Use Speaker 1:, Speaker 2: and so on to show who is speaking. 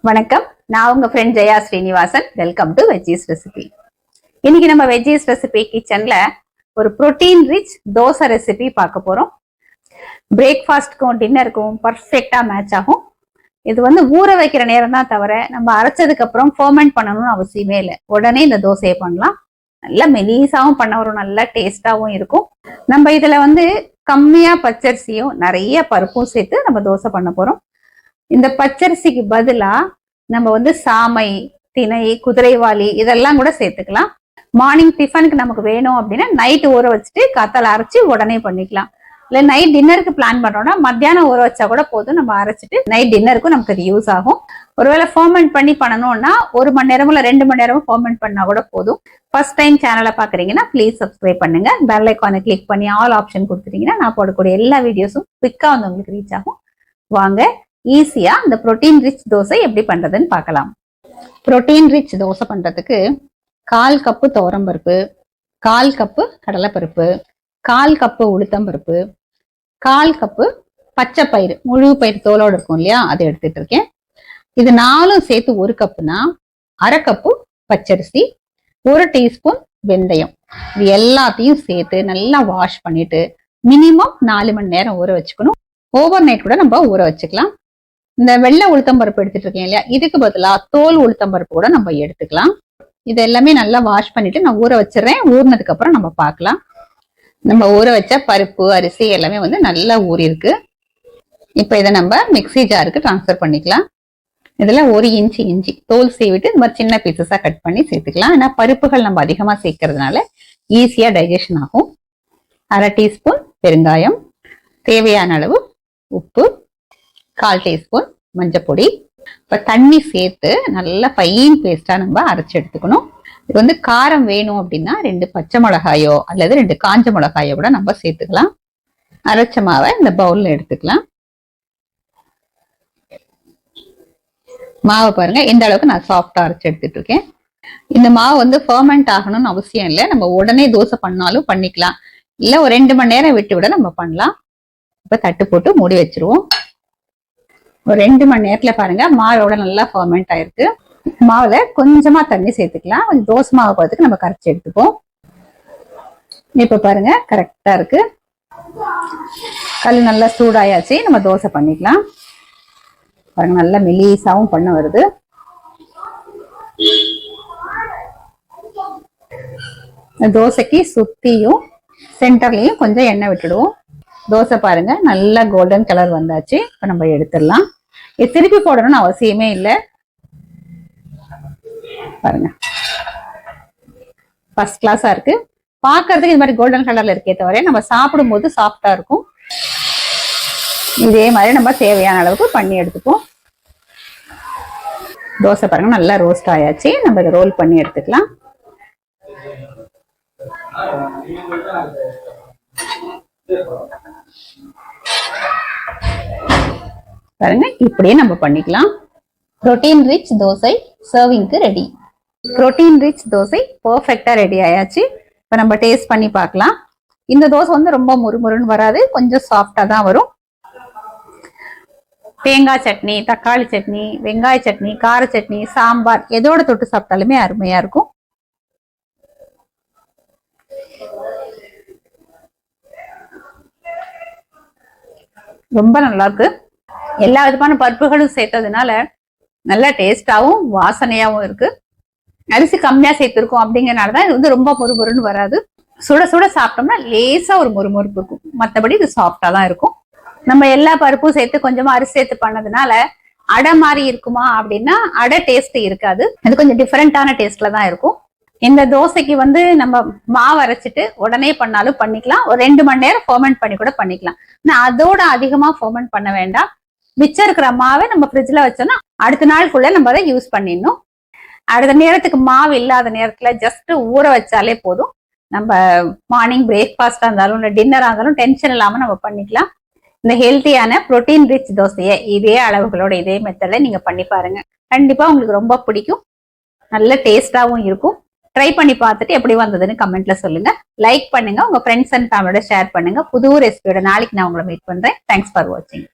Speaker 1: வணக்கம், நான் உங்க friend Jaya Srinivasan. Welcome to veggies recipe. இன்னைக்கு நம்ம வெஜ்ஜீஸ் ரெசிபி கிச்சன்ல ஒரு புரோட்டீன் ரிச் தோசை ரெசிபி பார்க்க போறோம். பிரேக்ஃபாஸ்ட்க்கும் டின்னருக்கும் பர்ஃபெக்டா மேட்ச் ஆகும். இது ஊற வைக்கிற நேரம் தான் தவிர நம்ம அரைச்சதுக்கு அப்புறம் ஃபர்மெண்ட் பண்ணணும்னு அவசியமே இல்லை. உடனே இந்த தோசையை பண்ணலாம். நல்லா மெலிசாவும் பண்ண வரும், நல்லா டேஸ்டாவும் இருக்கும். நம்ம இதுல கம்மியா பச்சரிசியும் நிறைய பருப்பும் சேர்த்து நம்ம தோசை பண்ண போறோம். இந்த பச்சரிசிக்கு பதிலா நம்ம சாமை, திணை, குதிரைவாளி இதெல்லாம் கூட சேர்த்துக்கலாம். மார்னிங் டிஃபனுக்கு நமக்கு வேணும் அப்படின்னா நைட் ஊற வச்சுட்டு காத்தால அரைச்சி உடனே பண்ணிக்கலாம். இல்ல நைட் டின்னருக்கு பிளான் பண்றோம்னா மத்தியானம் ஊற வச்சா கூட போதும். நம்ம அரைச்சிட்டு நைட் டின்னருக்கும் நமக்கு அது யூஸ் ஆகும். ஒருவேளை ஃபர்மெண்ட் பண்ணி பண்ணணும்னா 1 மணி நேரமோ இல்ல 2 மணி நேரமும் ஃபர்மெண்ட் பண்ணா கூட போதும். ஃபர்ஸ்ட் டைம் சேனலை பாக்குறீங்கன்னா ப்ளீஸ் சப்ஸ்கிரைப் பண்ணுங்க. பெல் ஐக்கானை கிளிக் பண்ணி ஆல் ஆப்ஷன் கொடுத்துட்டீங்கன்னா நான் போடக்கூடிய எல்லா வீடியோஸும் குவிக்கா உங்களுக்கு ரீச் ஆகும். வாங்க ஈஸியா இந்த புரோட்டீன் ரிச் தோசை எப்படி பண்றதுன்னு பார்க்கலாம். புரோட்டீன் ரிச் தோசை பண்றதுக்கு 1/4 கப்பு துவரம்பருப்பு, 1/4 கப்பு கடலைப்பருப்பு, 1/4 கப்பு உளுத்தம்பருப்பு, 1/4 கப்பு பச்சை பயிறு, முழு பயிர் தோலோடு இருக்கும் இல்லையா, அதை எடுத்துட்டு இருக்கேன். இது 4 சேர்த்து 1 கப்புனா 1/2 கப்பு பச்சரிசி, 1 டீஸ்பூன் வெந்தயம். இது எல்லாத்தையும் சேர்த்து நல்லா வாஷ் பண்ணிட்டு மினிமம் 4 மணி நேரம் ஊற வச்சுக்கணும். ஓவர் நைட் கூட நம்ம ஊற வச்சுக்கலாம். இந்த வெள்ளை உளுத்தம்பருப்பு எடுத்துட்டு இருக்கேன் இல்லையா, இதுக்கு பதிலா தோல் உளுத்தம்பருப்பு கூட நம்ம எடுத்துக்கலாம். இது எல்லாமே நல்லா வாஷ் பண்ணிட்டு நான் ஊற வச்சிடறேன். ஊறினதுக்கு அப்புறம் நம்ம பார்க்கலாம். நம்ம ஊற வச்ச பருப்பு, அரிசி எல்லாமே நல்லா ஊறி இருக்கு. இப்ப இதை நம்ம மிக்ஸி ஜாருக்கு டிரான்ஸ்ஃபர் பண்ணிக்கலாம். இதுல 1 இன்ச் இஞ்சி தோல் சீவிட்டு இந்த மாதிரி சின்ன பீசஸா கட் பண்ணி சேர்த்துக்கலாம். ஏன்னா பருப்புகள் நம்ம அதிகமா சேர்க்கறதுனால ஈஸியா டைஜஷன் ஆகும். 1/2 டீஸ்பூன் பெருங்காயம், தேவையான அளவு உப்பு, 1/4 டீஸ்பூன் மஞ்சப்பொடி. இப்ப தண்ணி சேர்த்து நல்லா ஃபைன் பேஸ்டா நம்ம அரைச்சு எடுத்துக்கணும். இது காரம் வேணும் அப்படின்னா 2 பச்சை மிளகாயோ அல்லது 2 காஞ்ச மிளகாயோ கூட நம்ம சேர்த்துக்கலாம். அரைச்ச மாவை இந்த பவுல்ல எடுத்துக்கலாம். மாவை பாருங்க எந்த அளவுக்கு நான் சாஃப்டா அரைச்சு எடுத்துட்டு இருக்கேன். இந்த மாவு ஃபர்மெண்ட் ஆகணும்னு அவசியம் இல்லை. நம்ம உடனே தோசை பண்ணாலும் பண்ணிக்கலாம், இல்ல ஒரு 2 மணி நேரம் விட்டு விட நம்ம பண்ணலாம். இப்ப தட்டு போட்டு மூடி வச்சிருவோம். ஒரு 2 மணி நேரத்துல பாருங்க மாவோட நல்லா ஃபர்மெண்ட் ஆயிருக்கு. மாவுல கொஞ்சமா தண்ணி சேர்த்துக்கலாம். கொஞ்சம் தோசை மாவு பார்த்துக்கு நம்ம கரைச்சி எடுத்துப்போம். இப்ப பாருங்க கரெக்டா இருக்கு. கல் நல்லா சூடாயாச்சு, நம்ம தோசை பண்ணிக்கலாம். பாருங்க நல்லா மெலிசாவும் பண்ண வருது. தோசைக்கு சுத்தியும் சென்டர்லயும் கொஞ்சம் எண்ணெய் விட்டுடுவோம். தோசை பாருங்க நல்லா கோல்டன் கலர் வந்தாச்சு. இப்ப நம்ம எடுத்துடலாம். இது திருப்பி போடணும்னு அவசியமே இல்லை. பாருங்க ஃபர்ஸ்ட் கிளாஸா இருக்கு. பாக்குறதுக்கு இது மாதிரி கோல்டன் கலர்ல இருக்கே தவிர நம்ம சாப்பிடும் போது சாஃப்டா இருக்கும். இதே மாதிரி நம்ம தேவையான அளவுக்கு பண்ணி எடுத்துப்போம். தோசை பாருங்க நல்லா ரோஸ்ட் ஆயாச்சு. நம்ம இதை ரோல் பண்ணி எடுத்துக்கலாம். பாருங்க இப்படியே நம்ம பண்ணிக்கலாம். புரோட்டீன் ரிச் தோசை சர்விங்க்கு ரெடி. புரோட்டீன் ரிச் தோசை பர்ஃபெக்டா ரெடி ஆயாச்சு. இப்ப நம்ம டேஸ்ட் பண்ணி பார்க்கலாம். இந்த தோசை ரொம்ப முறுமுறுன்னு வராது, கொஞ்சம் சாஃப்டா தான் வரும். தேங்காய் சட்னி, தக்காளி சட்னி, வெங்காய சட்னி, கார சட்னி, சாம்பார் எதோட தொட்டு சாப்பிட்டாலுமே அருமையா இருக்கும். ரொம்ப நல்லா இருக்கு. எல்லா விதமான பருப்புகளும் சேர்த்ததுனால நல்லா டேஸ்டாவும் வாசனையாவும் இருக்கு. அரிசி கம்மியா சேர்த்திருக்கோம் அப்படிங்கறதுனாலதான் இது ரொம்ப முறுமுறுன்னு வராது. சுட சுட சாப்பிட்டோம்னா லேசா ஒரு முறுமுறுப்பு இருக்கும். மற்றபடி இது சாஃப்டா தான் இருக்கும். நம்ம எல்லா பருப்பும் சேர்த்து கொஞ்சமா அரிசி சேர்த்து பண்ணதுனால அடை மாதிரி இருக்குமா அப்படின்னா அடை டேஸ்ட் இருக்காது. அது கொஞ்சம் டிஃபரெண்டான டேஸ்ட்ல தான் இருக்கும். இந்த தோசைக்கு நம்ம மாவு அரைச்சிட்டு உடனே பண்ணாலும் பண்ணிக்கலாம். ஒரு 2 மணி நேரம் ஃபர்மெண்ட் பண்ணி கூட பண்ணிக்கலாம். ஆனா அதோட அதிகமா ஃபர்மெண்ட் பண்ண வேண்டாம். மிச்சம் இருக்கிற மாவை நம்ம ஃப்ரிட்ஜ்ல வச்சோம்னா அடுத்த நாளுக்குள்ள நம்ம அதை யூஸ் பண்ணிடணும். அடுத்த நேரத்துக்கு மாவு இல்லாத நேரத்துல ஜஸ்ட் ஊற வச்சாலே போதும். நம்ம மார்னிங் பிரேக்ஃபாஸ்டா இருந்தாலும் இல்ல டின்னரா இருந்தாலும் டென்ஷன் இல்லாம நம்ம பண்ணிக்கலாம். இந்த ஹெல்த்தியான புரோட்டீன் ரிச் தோசையை இதே அளவுகளோட இதே மெத்தட்ல நீங்க பண்ணி பாருங்க. கண்டிப்பா உங்களுக்கு ரொம்ப பிடிக்கும். நல்ல டேஸ்டாவும் இருக்கும். ட்ரை பண்ணி பார்த்துட்டு எப்படி வந்ததுன்னு கமெண்ட்ல சொல்லுங்க. லைக் பண்ணுங்க, உங்க ஃப்ரெண்ட்ஸ் அண்ட் ஃபேமிலியோட ஷேர் பண்ணுங்க. புது ரெசிபியோட நாளைக்கு நான் உங்களை மீட் பண்றேன். தேங்க்ஸ் ஃபார் வாட்சிங்.